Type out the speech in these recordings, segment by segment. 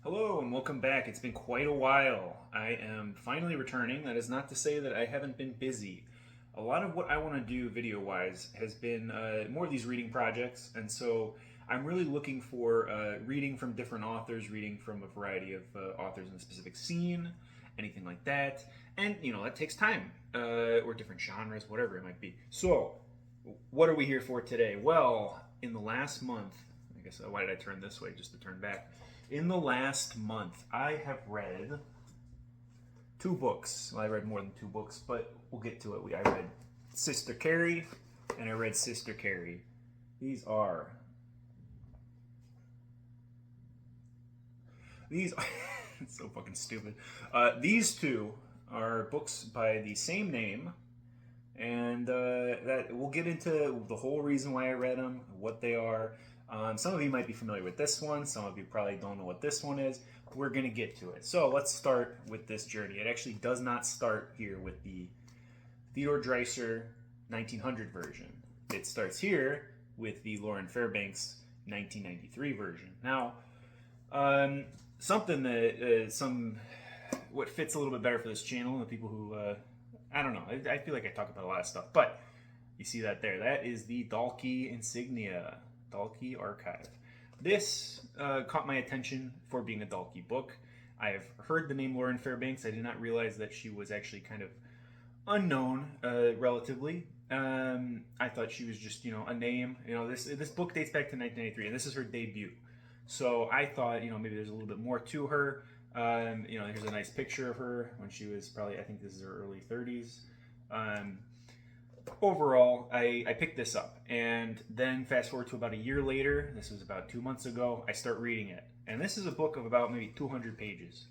Hello and welcome back. It's been quite a while. I am finally returning. That is not to say that I haven't been busy. A lot of what I want to do video-wise has been more of these reading projects, and so I'm really looking for reading from different authors, reading from a variety of authors in a specific scene, anything like that. And, that takes time, or different genres, whatever it might be. So, what are we here for today? Well, in the last month, I guess, why did I turn this way just to turn back? In the last month, I have read two books. Well, I read more than two books, but we'll get to it. I read Sister Carrie, and I read Sister Carrie. These are it's so fucking stupid. These two are books by the same name, and that we'll get into the whole reason why I read them, what they are. Some of you might be familiar with this one. Some of you probably don't know what this one is. We're going to get to it. So let's start with this journey. It actually does not start here with the Theodore Dreiser 1900 version. It starts here with the Lauren Fairbanks 1993 version. Now, something that what fits a little bit better for this channel, the people who I don't know. I feel like I talk about a lot of stuff, but you see that there. That is the Dalkey insignia. Dalkey Archive. This caught my attention for being a Dalkey book. I have heard the name Lauren Fairbanks. I did not realize that she was actually kind of unknown, relatively. I thought she was just, a name. This book dates back to 1993, and this is her debut. So I thought, maybe there's a little bit more to her. Here's a nice picture of her when she was probably, I think this is her early 30s. Overall, I picked this up, and then fast forward to about a year later, this was about 2 months ago, I start reading it. And this is a book of about maybe 200 pages.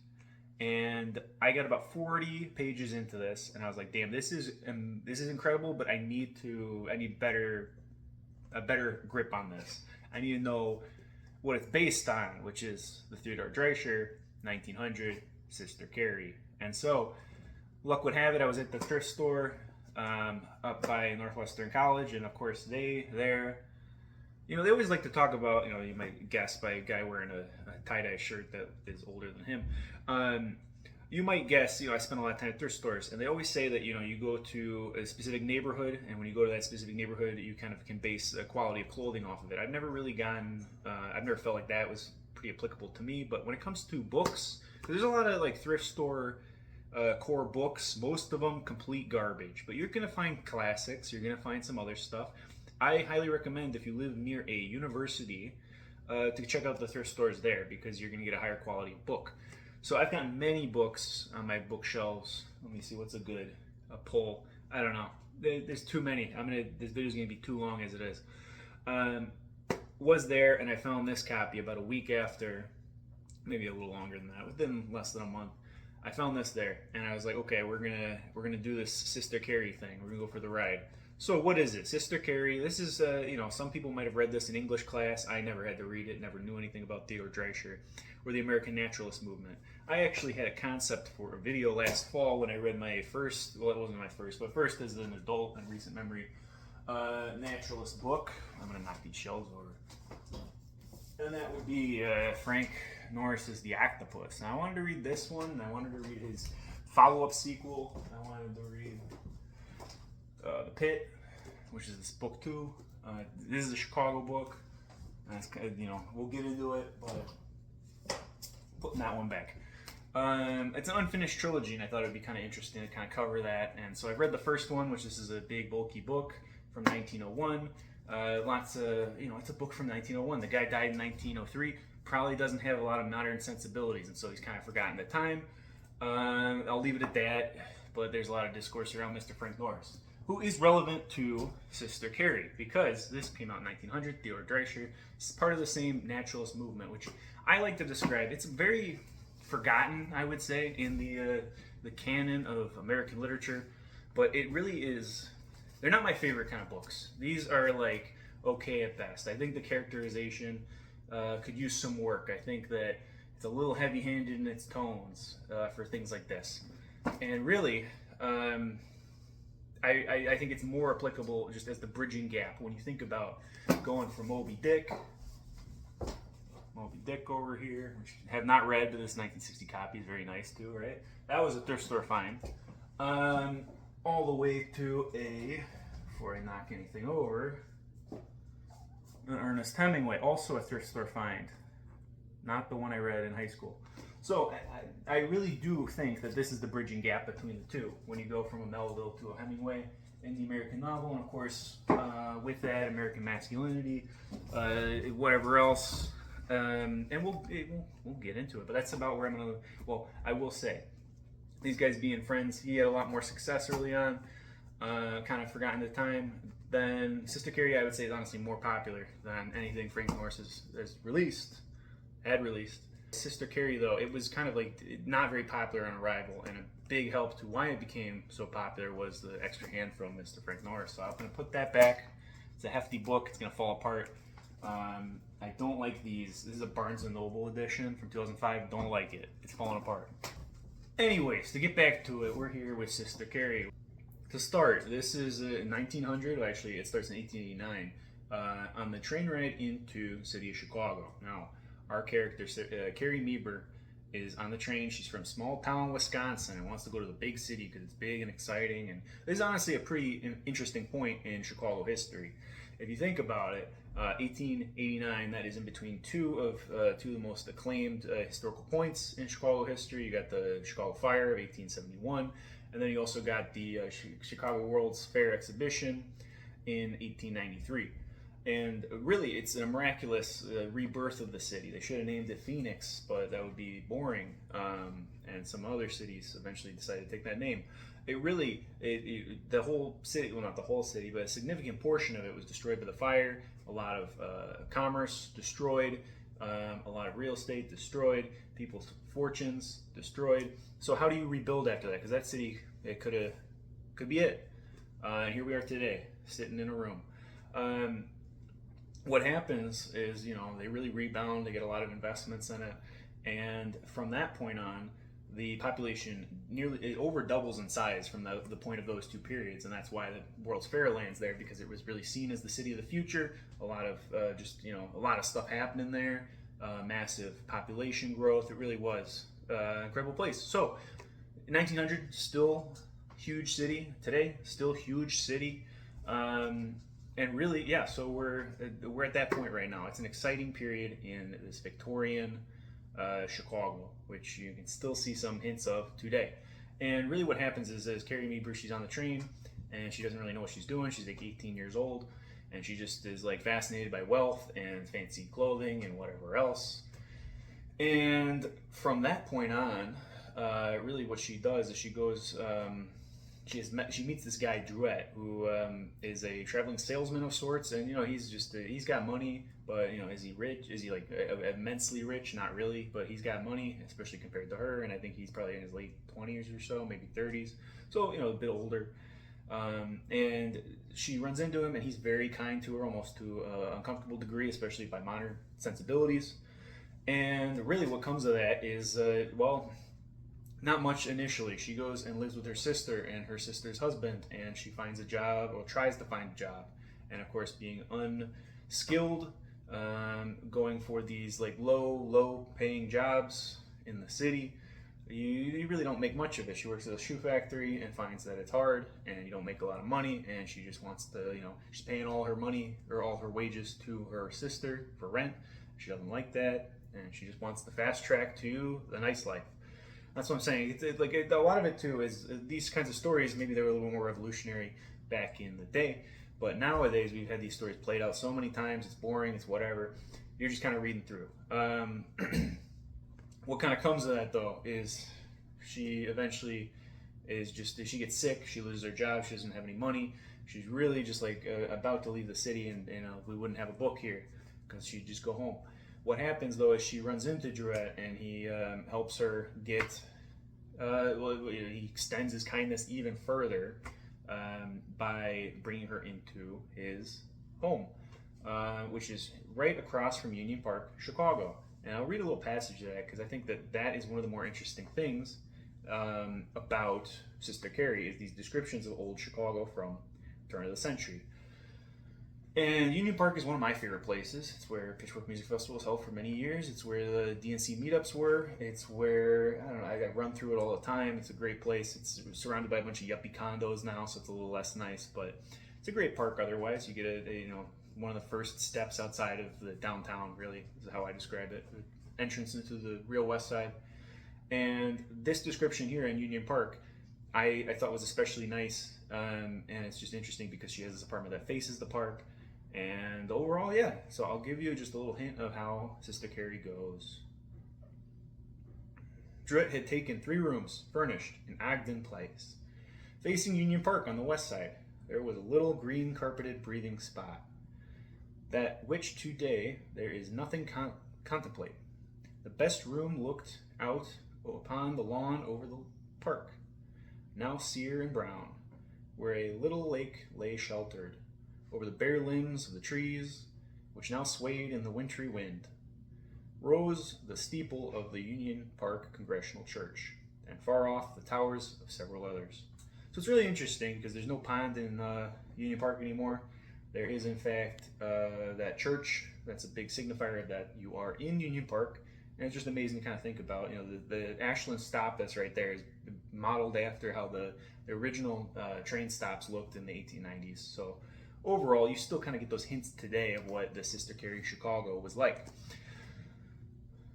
And I got about 40 pages into this, and I was like, damn, this is incredible, but I need a better grip on this. I need to know what it's based on, which is the Theodore Dreiser 1900 Sister Carrie. And so, luck would have it, I was at the thrift store up by Northwestern College, and of course they always like to talk about, you might guess by a guy wearing a tie-dye shirt that is older than him. You might guess, I spend a lot of time at thrift stores, and they always say that, you go to a specific neighborhood, and when you go to that specific neighborhood, you kind of can base the quality of clothing off of it. I've never felt like that was pretty applicable to me, but when it comes to books, there's a lot of like thrift store core books, most of them complete garbage, but you're going to find classics, you're going to find some other stuff. I highly recommend, if you live near a university, to check out the thrift stores there, because you're going to get a higher quality book. So I've got many books on my bookshelves. Let me see, what's a pull? I don't know. There's too many. This video's going to be too long as it is. Was there, and I found this copy about a week after, maybe a little longer than that, within less than a month. I found this there, and I was like, okay, we're gonna do this Sister Carrie thing. We're gonna go for the ride. So what is it? Sister Carrie. This is, some people might have read this in English class. I never had to read it. Never knew anything about Theodore Dreiser or the American Naturalist movement. I actually had a concept for a video last fall when I read my first. Well, it wasn't my first, but first as an adult in recent memory, naturalist book. I'm gonna knock these shelves over. And that would be Frank Norris's The Octopus. Now, I wanted to read this one, and I wanted to read his follow-up sequel. I wanted to read The Pit, which is this book 2. This is a Chicago book. That's, we'll get into it, but putting that one back. It's an unfinished trilogy, and I thought it would be kind of interesting to kind of cover that. And so I've read the first one, which this is a big, bulky book from 1901. It's a book from 1901. The guy died in 1903. Probably doesn't have a lot of modern sensibilities, and so he's kind of forgotten the time. I'll leave it at that, but there's a lot of discourse around Mr. Frank Norris, who is relevant to Sister Carrie, because this came out in 1900, Theodore Dreiser. It's part of the same naturalist movement, which I like to describe. It's very forgotten, I would say, in the canon of American literature, but it really is. They're not my favorite kind of books. These are like okay at best. I think the characterization could use some work. I think that it's a little heavy-handed in its tones for things like this. And really, I think it's more applicable just as the bridging gap when you think about going from Moby Dick Moby Dick over here, which I have not read, but this 1960 copy is very nice too, right? That was a thrift store find. All the way to before I knock anything over, Ernest Hemingway, also a thrift store find. Not the one I read in high school. So I really do think that this is the bridging gap between the two. When you go from a Melville to a Hemingway in the American novel, and of course with that American masculinity, whatever else, and we'll get into it. But that's about where I'm gonna. Well, I will say, these guys being friends, he had a lot more success early on. Kind of forgotten the time. Then Sister Carrie, I would say, is honestly more popular than anything Frank Norris has released. Had released. Sister Carrie, though, it was kind of like not very popular on arrival, and a big help to why it became so popular was the extra hand from Mr. Frank Norris. So I'm going to put that back. It's a hefty book. It's going to fall apart. I don't like these. This is a Barnes & Noble edition from 2005. Don't like it. It's falling apart. Anyways, to get back to it, we're here with Sister Carrie. To start, this is 1900. Well, actually, it starts in 1889 on the train ride into the city of Chicago. Now, our character, Carrie Meeber, is on the train. She's from small town Wisconsin and wants to go to the big city because it's big and exciting. And this is honestly a pretty interesting point in Chicago history. If you think about it, 1889, that is in between two of the most acclaimed historical points in Chicago history. You got the Chicago Fire of 1871, and then you also got the Chicago World's Fair exhibition in 1893. And really, it's a miraculous rebirth of the city. They should have named it Phoenix, but that would be boring. And some other cities eventually decided to take that name. It really, the whole city, well, not the whole city, but a significant portion of it was destroyed by the fire. A lot of commerce destroyed, a lot of real estate destroyed, people's fortunes destroyed. So how do you rebuild after that? Because that city, it could be it. And here we are today, sitting in a room. What happens is, they really rebound. They get a lot of investments in it, and from that point on, the population it over doubles in size from the point of those two periods, and that's why the World's Fair lands there, because it was really seen as the city of the future. A lot of a lot of stuff happening there, massive population growth. It really was an incredible place. So, 1900, still huge city. Today, still huge city. And really, yeah, so we're at that point right now. It's an exciting period in this Victorian Chicago, which you can still see some hints of today. And really what happens is Carrie Meeber, she's on the train, and she doesn't really know what she's doing. She's like 18 years old, and she just is like fascinated by wealth and fancy clothing and whatever else. And from that point on, really what she does is she goes... she meets this guy Drouet, who is a traveling salesman of sorts, and he's got money, but is he rich? Is he like immensely rich? Not really, but he's got money, especially compared to her, and I think he's probably in his late 20s or so, maybe 30s, so a bit older. And she runs into him, and he's very kind to her, almost to an uncomfortable degree, especially by modern sensibilities. And really, what comes of that is not much initially. She goes and lives with her sister and her sister's husband, and she finds a job, or tries to find a job. And of course, being unskilled, going for these like low paying jobs in the city, you really don't make much of it. She works at a shoe factory and finds that it's hard, and you don't make a lot of money, and she just wants to, she's paying all her money or all her wages to her sister for rent. She doesn't like that, and she just wants the fast track to the nice life. That's what I'm saying. A lot of it too is these kinds of stories. Maybe they were a little more revolutionary back in the day, but nowadays we've had these stories played out so many times. It's boring. It's whatever. You're just kind of reading through. What kind of comes of that though is she eventually she gets sick. She loses her job. She doesn't have any money. She's really just about to leave the city, and we wouldn't have a book here because she'd just go home. What happens though is she runs into Drouet, and he helps her get. He extends his kindness even further by bringing her into his home, which is right across from Union Park, Chicago. And I'll read a little passage of that because I think that is one of the more interesting things about Sister Carrie is these descriptions of old Chicago from the turn of the century. And Union Park is one of my favorite places. It's where Pitchfork Music Festival was held for many years. It's where the DNC meetups were. It's where, I don't know, I run through it all the time. It's a great place. It's surrounded by a bunch of yuppie condos now, so it's a little less nice, but it's a great park otherwise. You get one of the first steps outside of the downtown, really, is how I describe it. The entrance into the real west side. And this description here in Union Park, I thought was especially nice. And it's just interesting because she has this apartment that faces the park. And overall, yeah. So I'll give you just a little hint of how Sister Carrie goes. Druitt had taken 3 rooms, furnished, in Ogden Place. Facing Union Park on the west side, there was a little green carpeted breathing spot, that which today there is nothing contemplate. The best room looked out upon the lawn over the park, now sere and brown, where a little lake lay sheltered over the bare limbs of the trees, which now swayed in the wintry wind, rose the steeple of the Union Park Congregational Church, and far off the towers of several others. So it's really interesting because there's no pond in Union Park anymore. There is, in fact, that church. That's a big signifier that you are in Union Park, and it's just amazing to kind of think about. The Ashland stop that's right there is modeled after how the original train stops looked in the 1890s. So overall, you still kind of get those hints today of what the Sister Carrie Chicago was like.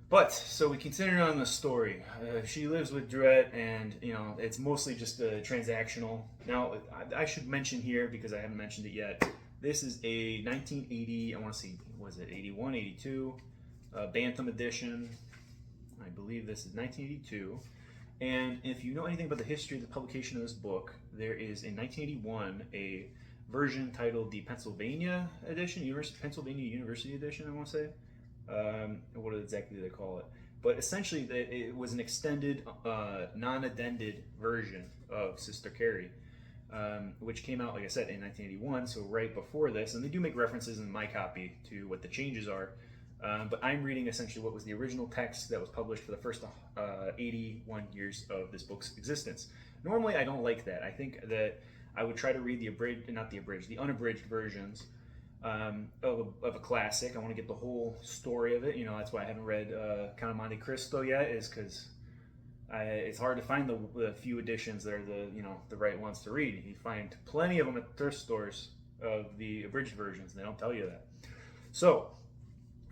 But, so we continue on the story. She lives with Druitt, and, it's mostly just transactional. Now, I should mention here, because I haven't mentioned it yet, this is a 1980, I want to say, was it 81, 82, Bantam edition. I believe this is 1982. And if you know anything about the history of the publication of this book, there is in 1981 a version titled the Pennsylvania edition, Pennsylvania University edition, I want to say. What exactly do they call it? But essentially, it was an extended, non-addended version of Sister Carrie, which came out, like I said, in 1981, so right before this. And they do make references in my copy to what the changes are. But I'm reading essentially what was the original text that was published for the first 81 years of this book's existence. Normally, I don't like that. I think that I would try to read the unabridged versions of a classic. I want to get the whole story of it. That's why I haven't read Count of Monte Cristo yet, is because it's hard to find the few editions that are the right ones to read. You find plenty of them at thrift stores of the abridged versions, and they don't tell you that. So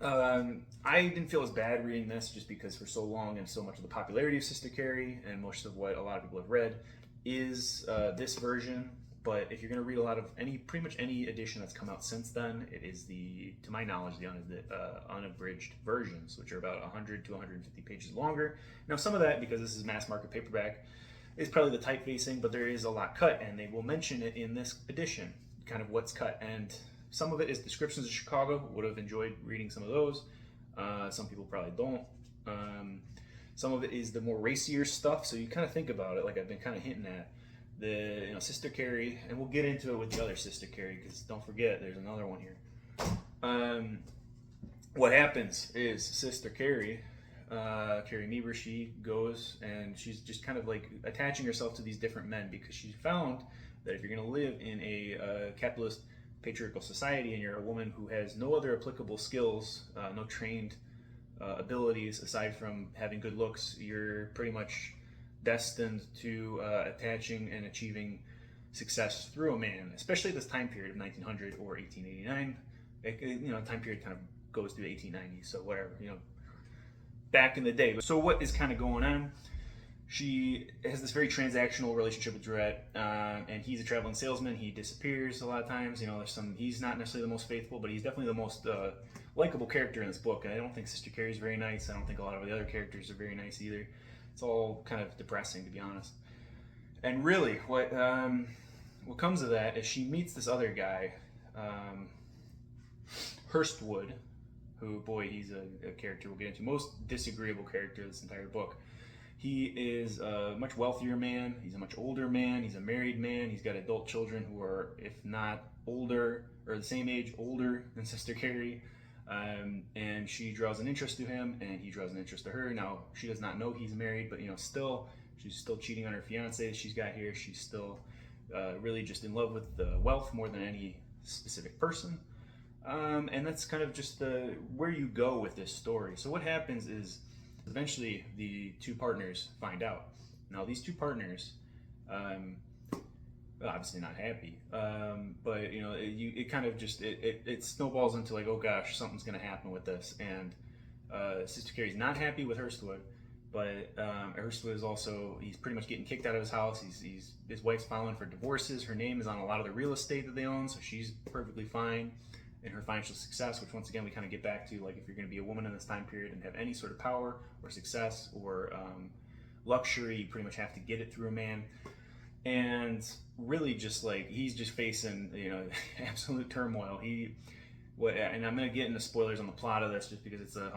I didn't feel as bad reading this just because for so long and so much of the popularity of Sister Carrie and most of what a lot of people have read is this version. But if you're going to read a lot of pretty much any edition that's come out since then, it is to my knowledge, the unabridged versions, which are about 100 to 150 pages longer. Now, some of that, because this is mass market paperback, is probably the typefacing, but there is a lot cut, and they will mention it in this edition, kind of what's cut. And some of it is descriptions of Chicago. Would have enjoyed reading some of those. Some people probably don't. Some of it is the more racier stuff, so you kind of think about it, like I've been kind of hinting at. The Sister Carrie, and we'll get into it with the other Sister Carrie, because don't forget there's another one here. What happens is Sister Carrie, Carrie Meeber, she goes and she's just kind of like attaching herself to these different men, because she found that if you're going to live in a capitalist patriarchal society and you're a woman who has no other applicable skills, no trained abilities aside from having good looks, you're pretty much destined to attaching and achieving success through a man, especially this time period of 1900 or 1889. Time period kind of goes through 1890, so whatever, back in the day. So what is kind of going on? She has this very transactional relationship with Druitt, and he's a traveling salesman. He disappears a lot of times. He's not necessarily the most faithful, but he's definitely the most likable character in this book. And I don't think Sister Carrie's very nice. I don't think a lot of the other characters are very nice either. It's all kind of depressing, to be honest. And really, what comes of that is she meets this other guy, Hurstwood, who, boy, he's a character we'll get into. Most disagreeable character of this entire book. He is a much wealthier man. He's a much older man. He's a married man. He's got adult children who are, if not older, or the same age, older than Sister Carrie. And she draws an interest to him, and he draws an interest to her. Now, she does not know he's married, but she's still cheating on her fiance she's got here. She's still really just in love with the wealth more than any specific person. And that's kind of just the where you go with this story. So what happens is eventually the two partners find out. Now these two partners, obviously not happy, but you know it kind of just it snowballs into like, oh gosh, something's going to happen with this. And Sister Carrie's not happy with Hurstwood, but Hurstwood is also, he's pretty much getting kicked out of his house. His wife's filing for divorces. Her name is on a lot of the real estate that they own, so she's perfectly fine in her financial success, which once again we kind of get back to, like, if you're going to be a woman in this time period and have any sort of power or success or luxury, you pretty much have to get it through a man. And really just like, he's just facing, you know, absolute turmoil. And I'm going to get into spoilers on the plot of this just because it's a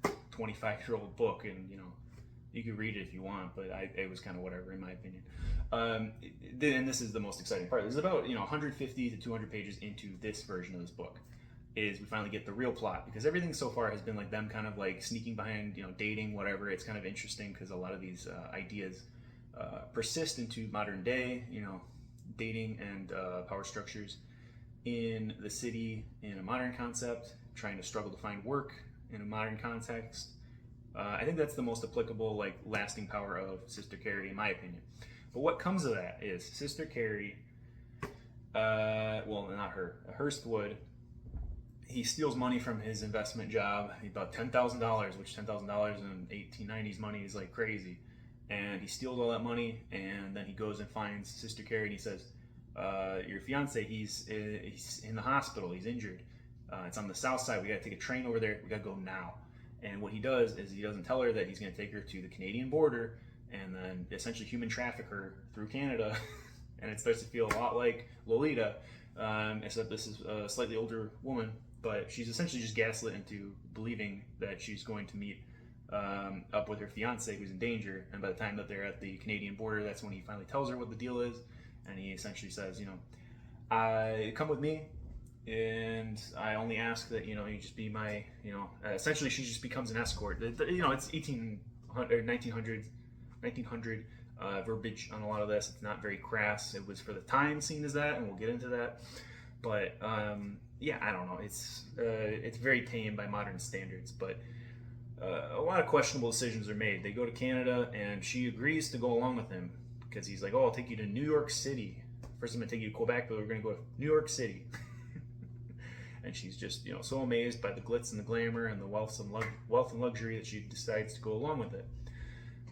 125-year-old book, and you know, you can read it if you want, but it was kind of whatever in my opinion. And this is the most exciting part. There's about, you know, 150 to 200 pages into this version of this book is we finally get the real plot, because everything so far has been like them kind of like sneaking behind, you know, dating, whatever. It's kind of interesting because a lot of these ideas persist into modern day, you know, dating and power structures in the city in a modern concept, trying to struggle to find work in a modern context. I think that's the most applicable, like, lasting power of Sister Carrie, in my opinion. But what comes of that is Sister Carrie, well, not her, Hurstwood, he steals money from his investment job, about $10,000, which $10,000 in 1890s money is like crazy. And he steals all that money, and then he goes and finds Sister Carrie, and he says, your fiance, he's in the hospital, he's injured. It's on the south side, we gotta take a train over there, we gotta go now. And what he does is he doesn't tell her that he's gonna take her to the Canadian border and then essentially human traffic her through Canada. And it starts to feel a lot like Lolita, except this is a slightly older woman, but she's essentially just gaslit into believing that she's going to meet up with her fiance who's in danger. And by the time that they're at the Canadian border, that's when he finally tells her what the deal is. And he essentially says, you know, come with me, and I only ask that, you know, you just be my, you know, essentially she just becomes an escort. You know, it's 1900 verbiage on a lot of this. It's not very crass. It was for the time seen as that, and we'll get into that. But yeah, I don't know. It's very tame by modern standards, but a lot of questionable decisions are made. They go to Canada, and she agrees to go along with him because he's like, oh, I'll take you to New York City. First I'm going to take you to Quebec, but we're going to go to New York City. And she's just, you know, so amazed by the glitz and the glamour and the wealth and luxury that she decides to go along with it.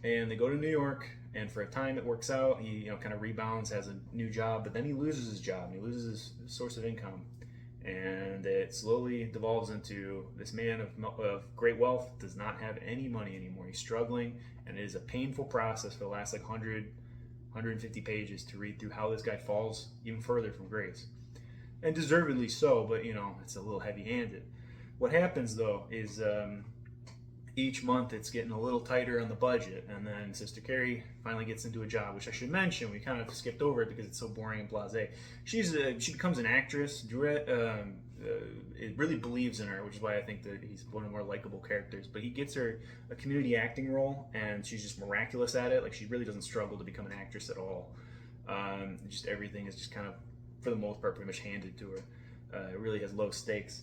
And they go to New York, and for a time it works out. He, you know, kind of rebounds, has a new job, but then he loses his job, and he loses his source of income. And it slowly devolves into this man of great wealth does not have any money anymore. He's struggling, and it is a painful process for the last like 150 pages to read through how this guy falls even further from grace. And deservedly so, but you know, it's a little heavy-handed. What happens though is each month it's getting a little tighter on the budget, and then Sister Carrie finally gets into a job, which I should mention, we kind of skipped over it because it's so boring and blasé. She becomes an actress. It really believes in her, which is why I think that he's one of the more likable characters. But he gets her a community acting role, and she's just miraculous at it. Like, she really doesn't struggle to become an actress at all. Just everything is just kind of, for the most part, pretty much handed to her. It really has low stakes.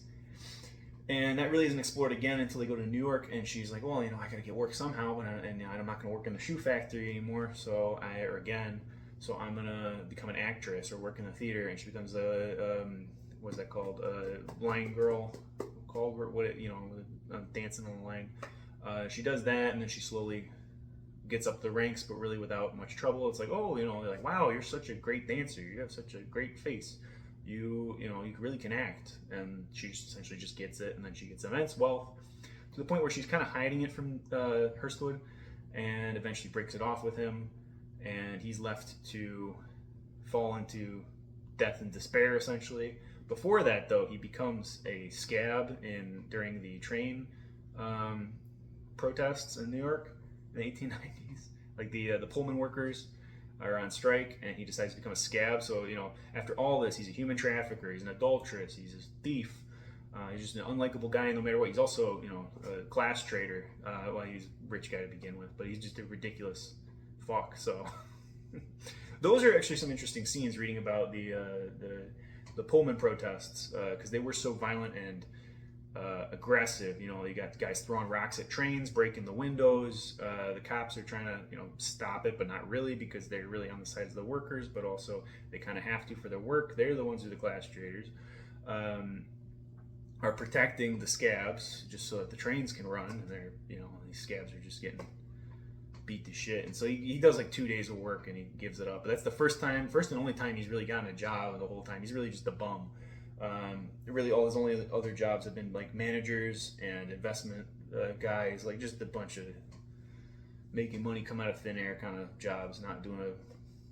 And that really isn't explored again until they go to New York, and she's like, well, you know, I gotta get work somehow, and I'm not gonna work in the shoe factory anymore, so I'm gonna become an actress or work in the theater. And she becomes what's that called? Line girl, dancing on the line. She does that, and then she slowly gets up the ranks, but really without much trouble. It's like, oh, you know, like, wow, you're such a great dancer. You have such a great face. You really can act. And she essentially just gets it, and then she gets immense wealth to the point where she's kind of hiding it from Hurstwood, and eventually breaks it off with him, and he's left to fall into death and despair, essentially. Before that, though, he becomes a scab during the train protests in New York in the 1890s. Like the Pullman workers are on strike, and he decides to become a scab. So, you know, after all this, he's a human trafficker, he's an adulteress, he's a thief, he's just an unlikable guy no matter what. He's also, you know, a class traitor. Well, he's a rich guy to begin with, but he's just a ridiculous fuck. So those are actually some interesting scenes reading about the the Pullman protests, because they were so violent and aggressive. You know, you got guys throwing rocks at trains, breaking the windows. The cops are trying to, you know, stop it, but not really, because they're really on the sides of the workers, but also they kind of have to for their work. They're the ones who are the class traders. Are protecting the scabs just so that the trains can run, and they're, you know, these scabs are just getting beat to shit. And so he does like 2 days of work and he gives it up. But that's the first and only time he's really gotten a job the whole time. He's really just a bum. Really, all his only other jobs have been like managers and investment guys, like just a bunch of making money come out of thin air kind of jobs. Not doing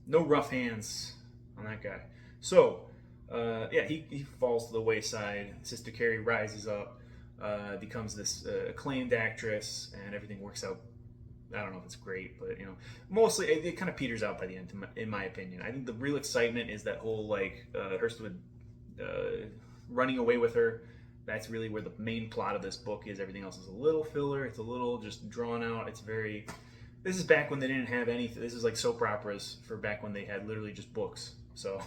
no rough hands on that guy. So he falls to the wayside. Sister Carrie rises up, becomes this acclaimed actress, and everything works out. I don't know if it's great, but, you know, mostly it kind of peters out by the end, in my opinion. I think the real excitement is that whole, like, Herstwood running away with her. That's really where the main plot of this book is. Everything else is a little filler. It's a little just drawn out. It's very... This is back when they didn't have anything. This is like soap operas for back when they had literally just books. So,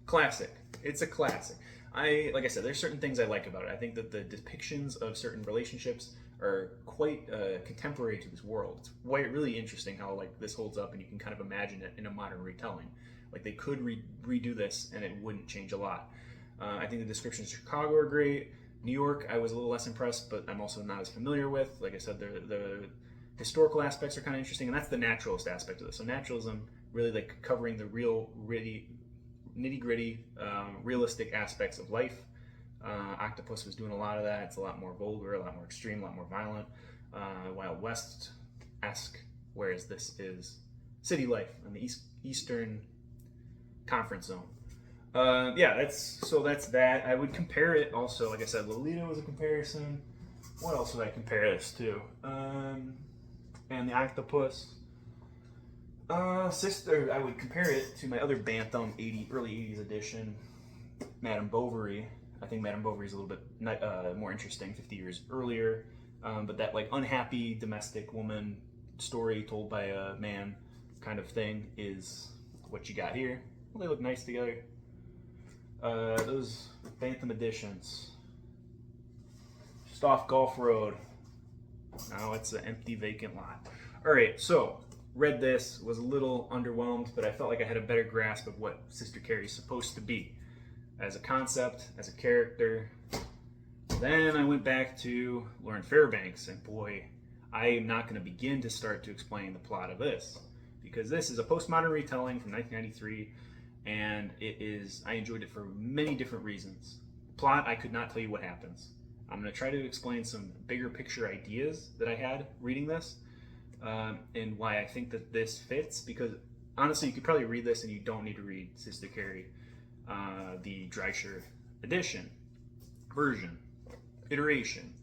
classic. It's a classic. Like I said, there's certain things I like about it. I think that the depictions of certain relationships are quite contemporary to this world. It's really interesting how, like, this holds up, and you can kind of imagine it in a modern retelling. Like, they could redo this and it wouldn't change a lot. I think the descriptions of Chicago are great. New York, I was a little less impressed, but I'm also not as familiar with. Like I said, the historical aspects are kind of interesting, and that's the naturalist aspect of this. So naturalism, really like covering the real, nitty-gritty, realistic aspects of life. Octopus was doing a lot of that. It's a lot more vulgar, a lot more extreme, a lot more violent, Wild West-esque, whereas this is city life in the Eastern Conference Zone. That's that. I would compare it also, like I said, Lolita was a comparison. What else would I compare this to? And the Octopus. I would compare it to my other Bantam early 80s edition, Madame Bovary. I think Madame Bovary is a little bit more interesting, 50 years earlier. But that, like, unhappy domestic woman story told by a man kind of thing is what you got here. Well, they look nice together. Those Bantam editions. Just off Gulf Road. Now it's an empty, vacant lot. Alright, so, read this, was a little underwhelmed, but I felt like I had a better grasp of what Sister Carrie is supposed to be. As a concept, as a character. Then I went back to Lauren Fairbanks, and boy, I am not going to begin to start to explain the plot of this. Because this is a postmodern retelling from 1993, and I enjoyed it for many different reasons. Plot, I could not tell you what happens. I'm going to try to explain some bigger picture ideas that I had reading this, and why I think that this fits, because honestly, you could probably read this and you don't need to read Sister Carrie, the Dreiser edition, version, iteration.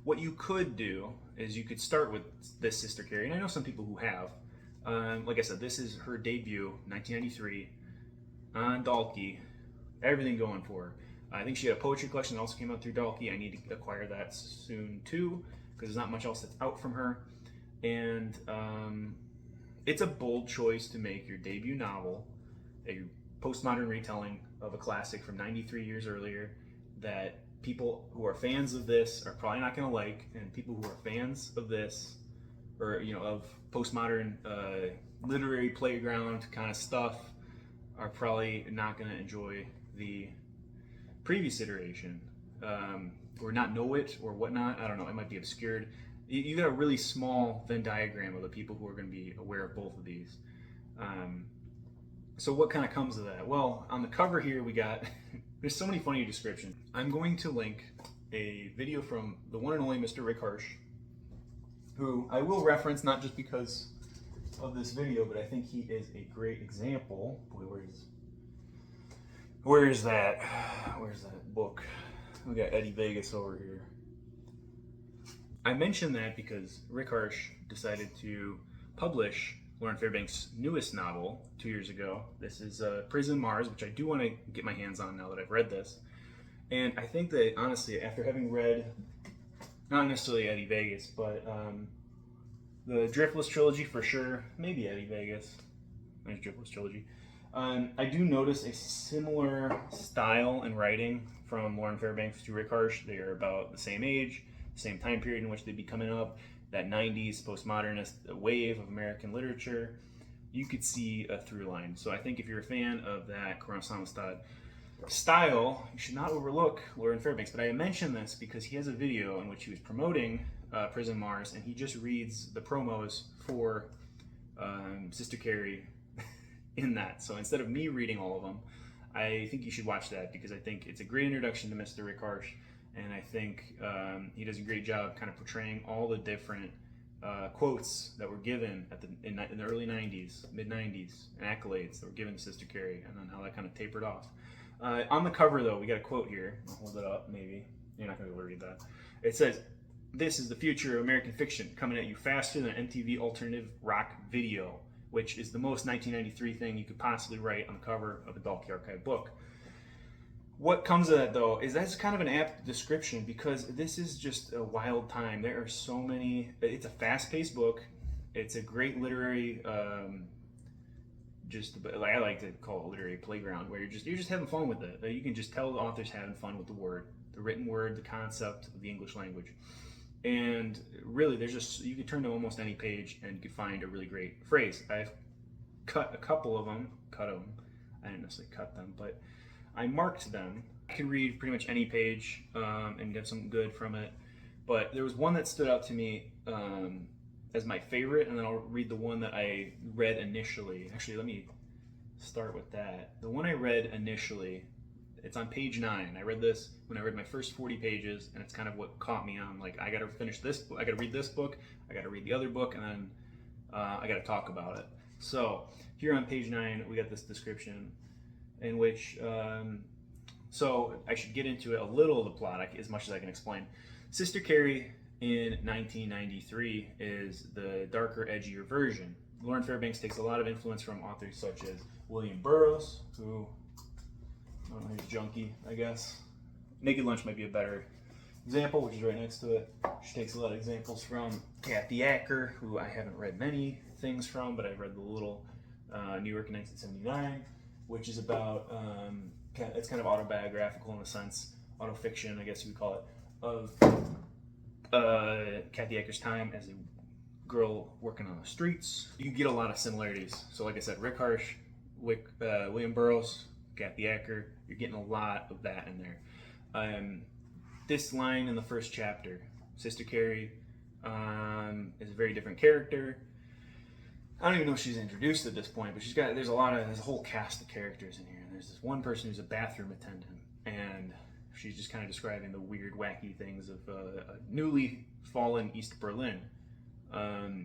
What you could do is you could start with this Sister Carrie, and I know some people who have. Like I said, this is her debut, 1993, on Dalkey. Everything going for her. I think she had a poetry collection that also came out through Dalkey. I need to acquire that soon too, because there's not much else that's out from her. And it's a bold choice to make your debut novel a postmodern retelling of a classic from 93 years earlier that people who are fans of this are probably not going to like, and people who are fans of this, or, you know, of postmodern literary playground kind of stuff, are probably not going to enjoy the previous iteration, or not know it or whatnot. I don't know, it might be obscured. You got a really small Venn diagram of the people who are going to be aware of both of these. So what kind of comes of that? Well, on the cover here we got, there's so many funny descriptions. I'm going to link a video from the one and only Mr. Rick Harsch, who I will reference not just because of this video, but I think he is a great example. Boy, where's that book? We got Eddie Vegas over here. I mention that because Rick Harsch decided to publish Lauren Fairbanks' newest novel 2 years ago. This is Prison Mars, which I do want to get my hands on now that I've read this. And I think that, honestly, after having read, not necessarily Eddie Vegas, but the Driftless trilogy for sure, maybe Eddie Vegas, there's Driftless trilogy, I do notice a similar style in writing from Lauren Fairbanks to Rick Harsch. They are about the same age, same time period in which they'd be coming up, that 90s postmodernist wave of American literature. You could see a through line. So I think if you're a fan of that Croissant style, you should not overlook Lauren Fairbanks. But I mention this because he has a video in which he was promoting Prison Mars, and he just reads the promos for Sister Carrie in that. So instead of me reading all of them, I think you should watch that, because I think it's a great introduction to Mr. Rick Harsch, and I think he does a great job kind of portraying all the different quotes that were given in the early 90s, mid 90s, and accolades that were given to Sister Carrie, and then how that kind of tapered off. On the cover, though, we got a quote here. I'll hold it up, maybe. You're not going to be able to read that. It says, "This is the future of American fiction, coming at you faster than an MTV alternative rock video," which is the most 1993 thing you could possibly write on the cover of a Dalkey Archive book. What comes of that, though, is that's kind of an apt description, because this is just a wild time. There are so many. It's a fast-paced book. It's a great literary, I like to call it a literary playground, where you're just having fun with it. You can just tell the author's having fun with the word, the written word, the concept of the English language. And really, you can turn to almost any page and you can find a really great phrase. I've cut a couple of them, I didn't necessarily cut them, but I marked them. I can read pretty much any page and get something good from it. But there was one that stood out to me as my favorite, and then I'll read the one that I read initially. Actually, let me start with that. The one I read initially, it's on page 9. I read this when I read my first 40 pages, and it's kind of what caught me on, like, I gotta finish this book, I gotta read this book, I gotta read the other book, and then I gotta talk about it. So here on page 9, we got this description in which, so I should get into it, a little of the plot, as much as I can explain. Sister Carrie in 1993 is the darker, edgier version. Lauren Fairbanks takes a lot of influence from authors such as William Burroughs, who, I don't know, he's Junky, I guess. Naked Lunch might be a better example, which is right next to it. She takes a lot of examples from Kathy Acker, who I haven't read many things from, but I read the little New York in 1979, which is about, it's kind of autobiographical in a sense, autofiction, I guess you would call it, of Kathy Acker's time as a girl working on the streets. You get a lot of similarities. So like I said, Rick Harsch, William Burroughs, Kathy Acker, you're getting a lot of that in there. This line in the first chapter, Sister Carrie is a very different character. I don't even know if she's introduced at this point, but there's a whole cast of characters in here. And there's this one person who's a bathroom attendant, and she's just kind of describing the weird, wacky things of a newly fallen East Berlin.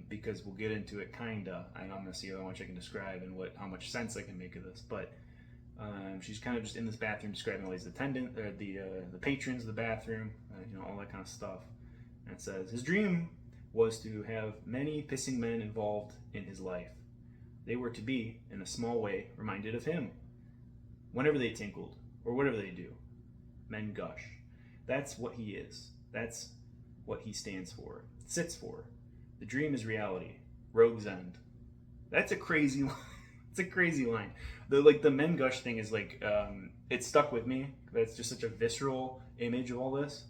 Because we'll get into it, kinda. I'm gonna see how much I can describe and how much sense I can make of this. But she's kind of just in this bathroom describing all these the patrons of the bathroom, all that kind of stuff. And it says, his dream was to have many pissing men involved in his life. They were to be, in a small way, reminded of him. Whenever they tinkled, or whatever they do, men gush. That's what he is. That's what he stands for, sits for. The dream is reality. Rogue's end. That's a crazy line. It's a crazy line. The men gush thing is like, it stuck with me. That's just such a visceral image of all this.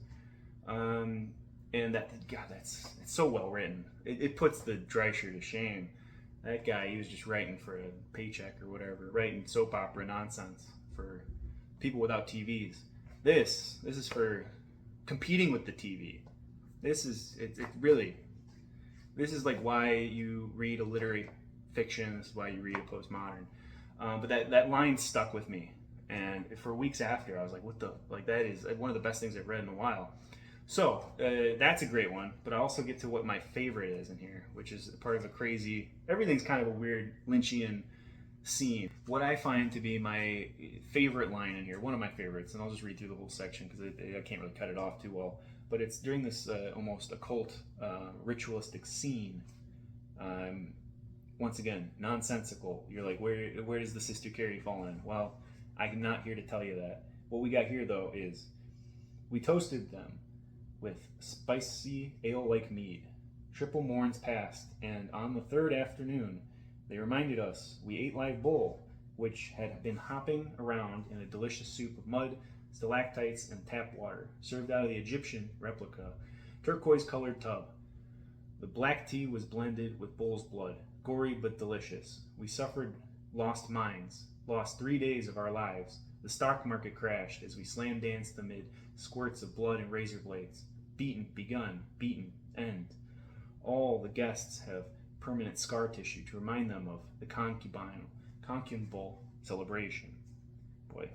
And it's so well written. It puts the Dreiser to shame. That guy, he was just writing for a paycheck or whatever, writing soap opera nonsense for people without TVs. This is for competing with the TV. This is like why you read a literary fiction. This is why you read a postmodern. But that line stuck with me, and for weeks after, I was like, that is one of the best things I've read in a while. So that's a great one, but I also get to what my favorite is in here, which is part of everything's kind of a weird Lynchian scene. What I find to be my favorite line in here, one of my favorites, and I'll just read through the whole section because I can't really cut it off too well, but it's during this almost occult, ritualistic scene. Once again, nonsensical. You're like, where does the Sister Carrie fall in? Well, I'm not here to tell you that. What we got here, though, is we toasted them with spicy ale-like mead. Triple morns passed, and on the third afternoon, they reminded us we ate live bull which had been hopping around in a delicious soup of mud, stalactites, and tap water, served out of the Egyptian replica turquoise-colored tub. The black tea was blended with bull's blood, gory but delicious. We suffered lost minds, lost 3 days of our lives. The stock market crashed as we slam danced amid squirts of blood and razor blades. Beaten, begun, beaten, end. All the guests have permanent scar tissue to remind them of the concubinal celebration. Boy.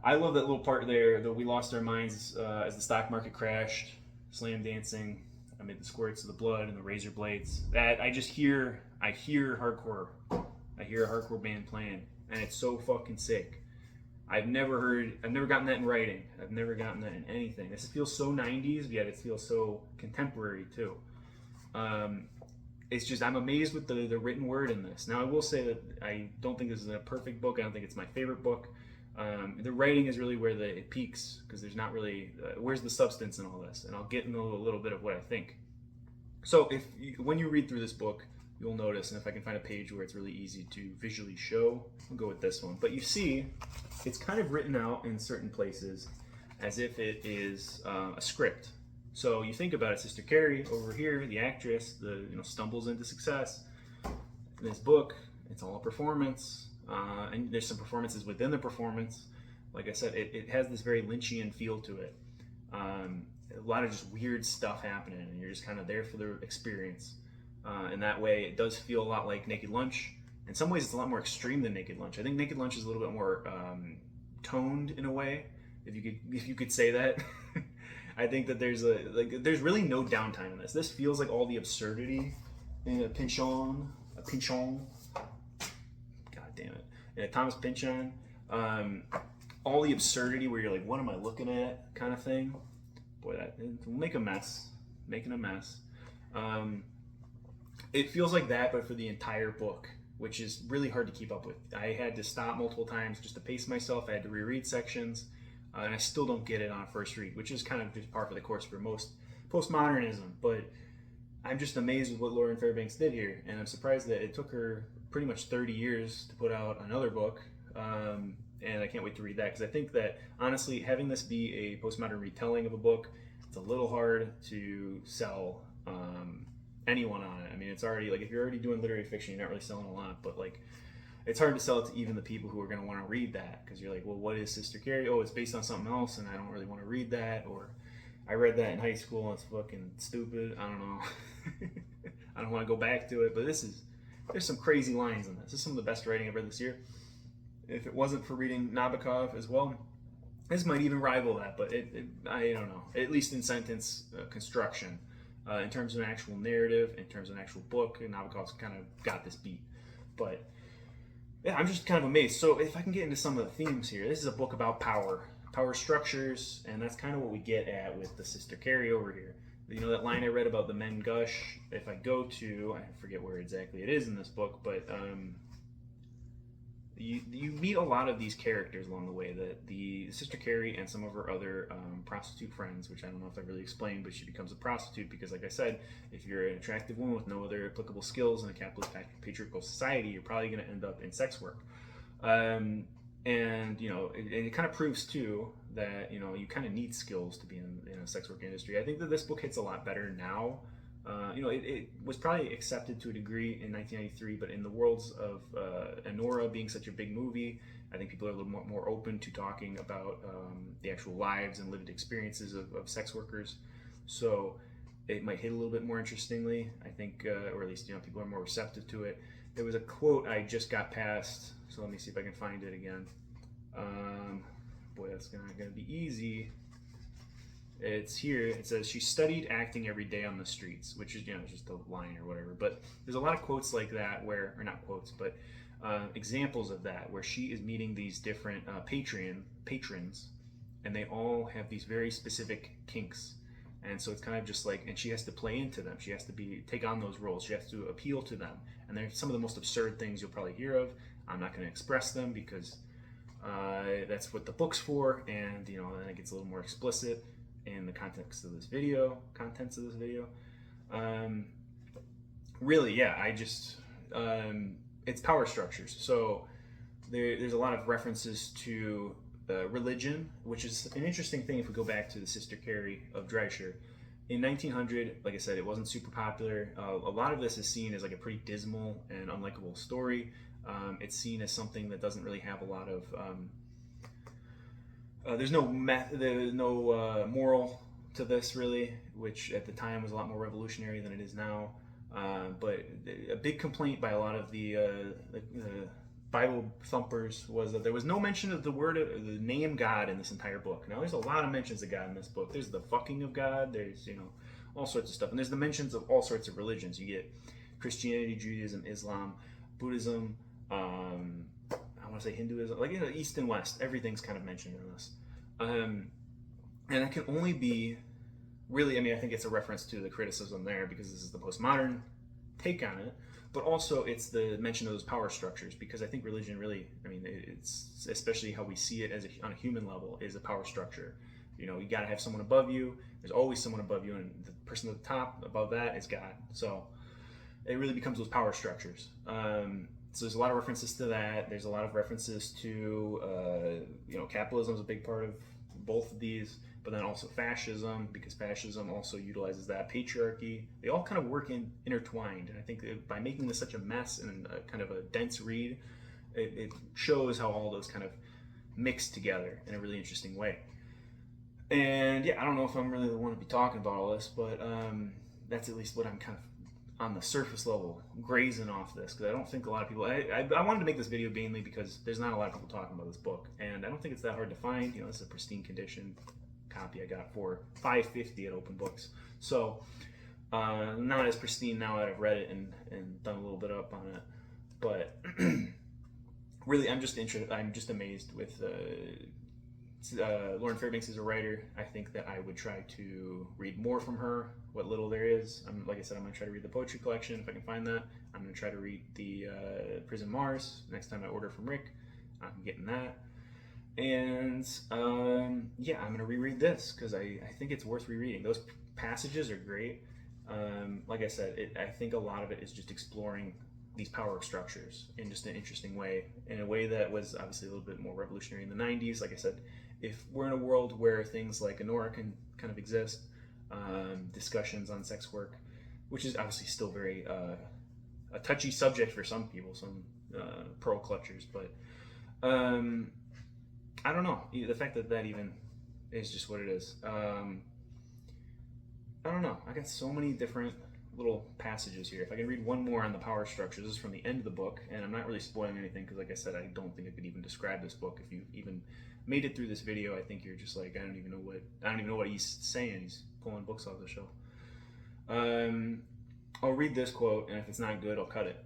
I love that little part there, that we lost our minds as the stock market crashed, slam dancing amid the squirts of the blood and the razor blades. That I hear hardcore. I hear a hardcore band playing, and it's so fucking sick. I've never gotten that in writing. I've never gotten that in anything. This feels so 90s, yet it feels so contemporary too. It's just, I'm amazed with the written word in this. Now I will say that I don't think this is a perfect book. I don't think it's my favorite book. The writing is really where it peaks, because there's not really, where's the substance in all this? And I'll get into a little bit of what I think. So when you read through this book, you'll notice, and if I can find a page where it's really easy to visually show, I'll go with this one. But you see, it's kind of written out in certain places as if it is a script. So you think about it, Sister Carrie over here, the actress, stumbles into success. In this book, it's all a performance, and there's some performances within the performance. Like I said, it has this very Lynchian feel to it. A lot of just weird stuff happening, and you're just kind of there for the experience. In that way, it does feel a lot like Naked Lunch. In some ways, it's a lot more extreme than Naked Lunch. I think Naked Lunch is a little bit more toned in a way, if you could say that. I think that there's really no downtime in this. This feels like all the absurdity in a Pynchon. God damn it. In a Thomas Pynchon. All the absurdity where you're like, what am I looking at, kind of thing. Boy, that will make a mess. Making a mess. It feels like that, but for the entire book, which is really hard to keep up with. I had to stop multiple times just to pace myself. I had to reread sections. And I still don't get it on a first read, which is kind of just par for the course for most postmodernism. But I'm just amazed with what Lauren Fairbanks did here, and I'm surprised that it took her pretty much 30 years to put out another book. And I can't wait to read that, because I think that, honestly, having this be a postmodern retelling of a book, it's a little hard to sell anyone on it. I mean, it's already, like, if you're already doing literary fiction, you're not really selling a lot, but, like, it's hard to sell it to even the people who are going to want to read that, because you're like, well, what is Sister Carrie? Oh, it's based on something else, and I don't really want to read that, or I read that in high school, and it's fucking stupid. I don't know. I don't want to go back to it, but there's some crazy lines in this. This is some of the best writing I've read this year. If it wasn't for reading Nabokov as well, this might even rival that, but I don't know. At least in sentence construction. In terms of an actual narrative, in terms of an actual book, Nabokov's kind of got this beat. But yeah, I'm just kind of amazed. So if I can get into some of the themes here, this is a book about power structures, and that's kind of what we get at with the Sister Carrie over here. You know that line I read about the men gush? If I go to, I forget where exactly it is in this book, but you meet a lot of these characters along the way. The Sister Carrie and some of her other prostitute friends, which I don't know if I really explained, but she becomes a prostitute because, like I said, if you're an attractive woman with no other applicable skills in a capitalist patriarchal society, you're probably going to end up in sex work. And it kind of proves too that you kind of need skills to be in a sex work industry. I think that this book hits a lot better now. It was probably accepted to a degree in 1993, but in the worlds of Anora being such a big movie, I think people are a little more open to talking about the actual lives and lived experiences of sex workers. So it might hit a little bit more interestingly, I think, or at least people are more receptive to it. There was a quote I just got past, so let me see if I can find it again. Boy, that's not gonna be easy. It's here. It says, she studied acting every day on the streets, which is, just a line or whatever. But there's a lot of quotes like that or not quotes, but examples of that, where she is meeting these different patrons, and they all have these very specific kinks. And so it's kind of just like, and she has to play into them. She has to take on those roles. She has to appeal to them. And they're some of the most absurd things you'll probably hear of. I'm not going to express them because that's what the book's for. And, then it gets a little more explicit in the contents of this video. Really, yeah, it's power structures. So there's a lot of references to religion, which is an interesting thing if we go back to the Sister Carrie of Dreiser. In 1900, like I said, it wasn't super popular. A lot of this is seen as like a pretty dismal and unlikable story. It's seen as something that doesn't really have a lot of there's no moral to this really, which at the time was a lot more revolutionary than it is now. But a big complaint by a lot of the Bible thumpers was that there was no mention of the name God in this entire book. Now there's a lot of mentions of God in this book. There's the fucking of God. There's all sorts of stuff, and there's the mentions of all sorts of religions. You get Christianity, Judaism, Islam, Buddhism. I want to say Hinduism, like East and West. Everything's kind of mentioned in this, and that can only be really. I mean, I think it's a reference to the criticism there because this is the postmodern take on it. But also, it's the mention of those power structures, because I think religion really, I mean, it's especially how we see it on a human level, is a power structure. You got to have someone above you. There's always someone above you, and the person at the top above that is God. So it really becomes those power structures. So there's a lot of references to that. There's a lot of references to, capitalism is a big part of both of these. But then also fascism, because fascism also utilizes that, patriarchy. They all kind of work intertwined. And I think that by making this such a mess and kind of a dense read, it shows how all those kind of mix together in a really interesting way. And yeah, I don't know if I'm really the one to be talking about all this, but that's at least what I'm kind of on the surface level grazing off this, because I don't think a lot of people, I wanted to make this video mainly because there's not a lot of people talking about this book, and I don't think it's that hard to find. This is a pristine condition copy I got for $5.50 at Open Books. So not as pristine now that I've read it and done a little bit up on it, but really I'm just amazed with Lauren Fairbanks as a writer. I think that I would try to read more from her, what little there is. Like I said, I'm going to try to read the poetry collection if I can find that. I'm going to try to read the Prison Mars next time I order from Rick. I'm getting that. And I'm going to reread this because I think it's worth rereading. Those passages are great. Like I said, I think a lot of it is just exploring these power structures in just an interesting way, in a way that was obviously a little bit more revolutionary in the 90s. Like I said, if we're in a world where things like Honora can kind of exist, discussions on sex work, which is obviously still very a touchy subject for some people, some pearl clutchers, but I don't know. The fact that even is just what it is. I don't know. I got so many different little passages here. If I can read one more on the power structures, this is from the end of the book, and I'm not really spoiling anything because, like I said, I don't think I could even describe this book. If you even made it through this video, I think you're just like, I don't even know what he's saying. He's pulling books off the shelf. I'll read this quote, and if it's not good, I'll cut it.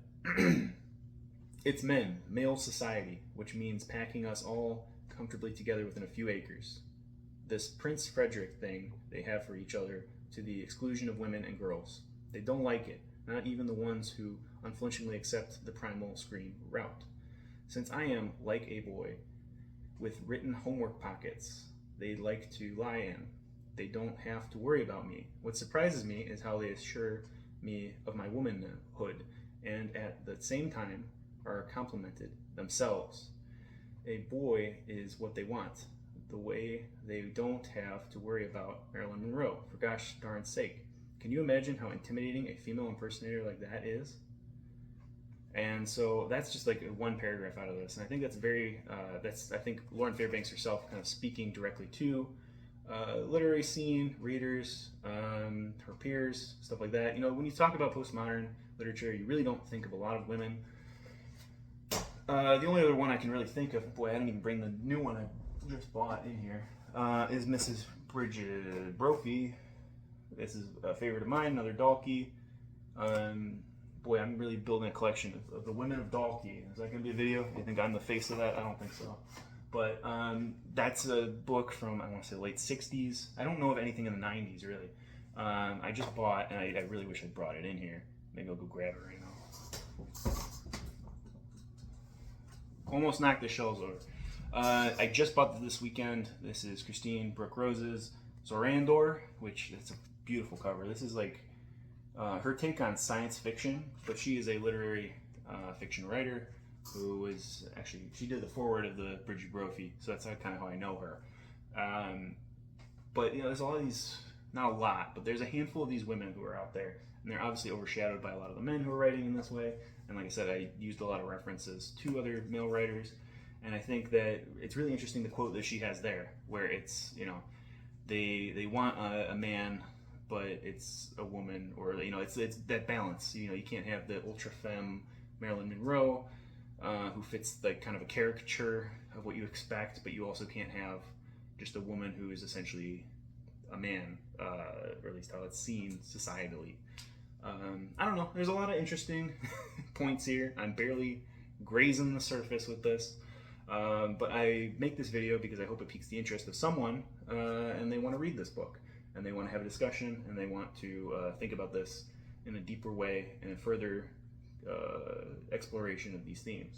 It's men, male society, which means packing us all comfortably together within a few acres. This Prince Frederick thing they have for each other, to the exclusion of women and girls. They don't like it, not even the ones who unflinchingly accept the primal scream route. Since I am like a boy with written homework pockets they like to lie in, they don't have to worry about me. What surprises me is how they assure me of my womanhood, and at the same time are complimented themselves. A boy is what they want, the way they don't have to worry about Marilyn Monroe, for gosh darn sake. Can you imagine how intimidating a female impersonator like that is? And so that's just like one paragraph out of this, and I think that's I think Lauren Fairbanks herself kind of speaking directly to literary scene, readers, her peers, stuff like that. When you talk about postmodern literature, you really don't think of a lot of women. The only other one I can really think of, boy, I didn't even bring the new one I just bought in here, is Mrs. Brigid Brophy. This is a favorite of mine, another Dalkey. Boy, I'm really building a collection of the women of Dalkey. Is that going to be a video? Do you think I'm the face of that? I don't think so. But that's a book from, I want to say, late 60s. I don't know of anything in the 90s, really. I just bought, and I really wish I brought it in here. Maybe I'll go grab it right now. Almost knocked the shelves over. I just bought this weekend. This is Christine Brooke-Rose's Xorandor, which it's a beautiful cover. This is like her take on science fiction, but she is a literary fiction writer. who is actually, she did the foreword of the Brigid Brophy, so that's kind of how I know her. But there's all these, not a lot, but there's a handful of these women who are out there, and they're obviously overshadowed by a lot of the men who are writing in this way. And like I said, I used a lot of references to other male writers, and I think that it's really interesting the quote that she has there, where it's, they want a man, but it's a woman, or it's that balance. You can't have the ultra femme Marilyn Monroe, who fits like kind of a caricature of what you expect, but you also can't have just a woman who is essentially a man, or at least how it's seen societally. I don't know. There's a lot of interesting points here. I'm barely grazing the surface with this, but I make this video because I hope it piques the interest of someone, and they want to read this book, and they want to have a discussion, and they want to think about this in a deeper way and a further exploration of these themes,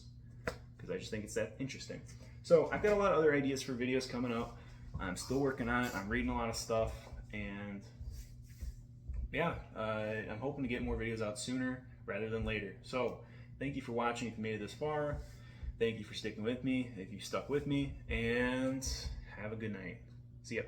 because I just think it's that interesting. So I've got a lot of other ideas for videos coming up. I'm still working on it. I'm reading a lot of stuff, and yeah, I'm hoping to get more videos out sooner rather than later. So thank you for watching if you made it this far. Thank you for sticking with me if you stuck with me, and have a good night. See ya.